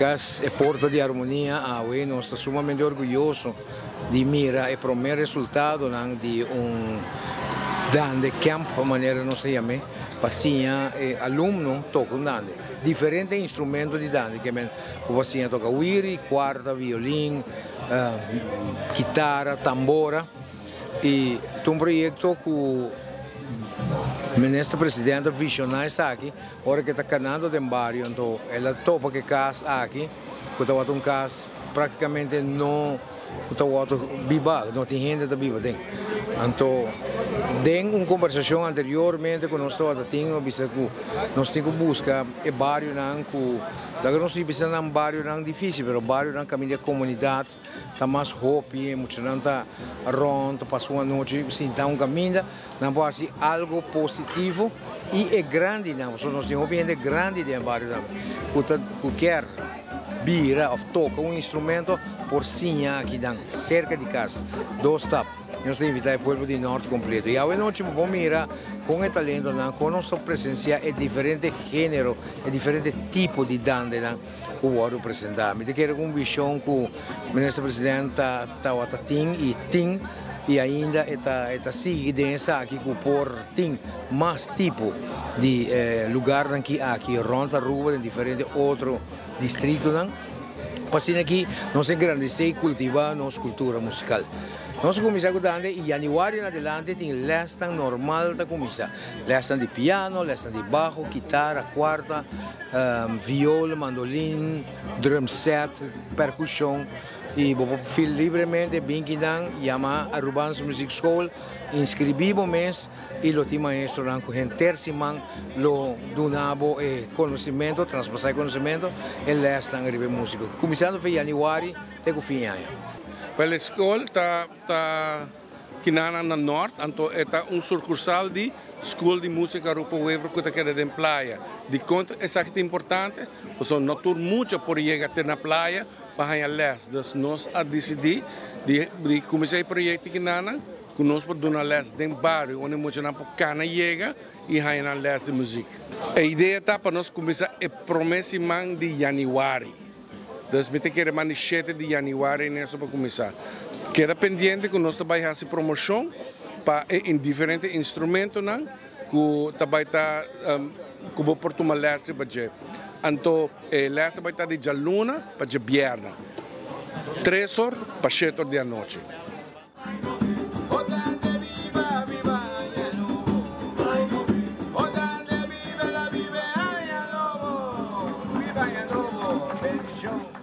Cas é porta de harmonia, nós estamos sumamente orgulhosos de mirar o primeiro resultado de dande camp, a maneira não se chama, passinha aluno toca dande, diferentes instrumentos de dande, que o passinha toca uiri, quarta, violino, guitarra, tambora, e um projeto que o ministro presidente visionário está aqui, agora que está canando do barrio, então ela topa que casa aqui, que está um caso praticamente não está viva, não tem gente que viva tem. Então, em uma conversação anteriormente com nós estava tendo, nós temos que buscar o barrio não, não se precisa um barrio não difícil, mas o barrio não caminho de comunidade, está mais hope, muito não está ronto, passou uma noite, sim, está um caminho, não pode ser algo positivo e é grande não, nós temos gente grande dentro do barrio não, que quer vira ou toca um instrumento por cima aqui cerca de casa, dois tapas. Nós temos que invitar o povo de norte completo. E hoje nós vamos mirar com o talento, com a nossa presença, é diferente gênero, é diferente tipo de dança que o vamos apresentar. Eu quero uma visão que o ministro presidente tem e ainda está seguindo aqui que por tem mais tipo de lugar aqui ronda rua em diferentes outros distritos. Assim aqui nós engrandecer e cultivar nossa cultura musical. Nós começamos a dançar e em janeiro em adelante tem lesson normal da começar. Lesson de piano, lesson de baixo, guitarra, quarta, viola, mandolim, drum set, percussão. E vou fazer livremente bem que dan, chama a Urban's Music School, inscrevimos mês e o time maestro com gente terceira lo donavo conhecimento, transpassar conhecimento e lesson de música. Começando em janeiro até o fim do ano. A escola está aqui no norte, então é sucursal de escola de música Rufo Weaver que está aqui na praia. De conta, é isso que é importante, porque não tem muito por chegar até na praia para ir a les. Então, nós decidimos de começar o projeto aqui que nós podemos dar les dentro do bairro, onde nós não podemos chegar e ir a les de música. A ideia está para nós começar a promessa de janeiro. Então, nós queremos 7 de janeiro para começar. Queda pendente que nós também fazemos promoção para em diferentes instrumentos que também está como por tomar lestre para je. Então, lestre vai estar de jaluna para je vierna. 3 horas para 7 horas da noite. Bendición.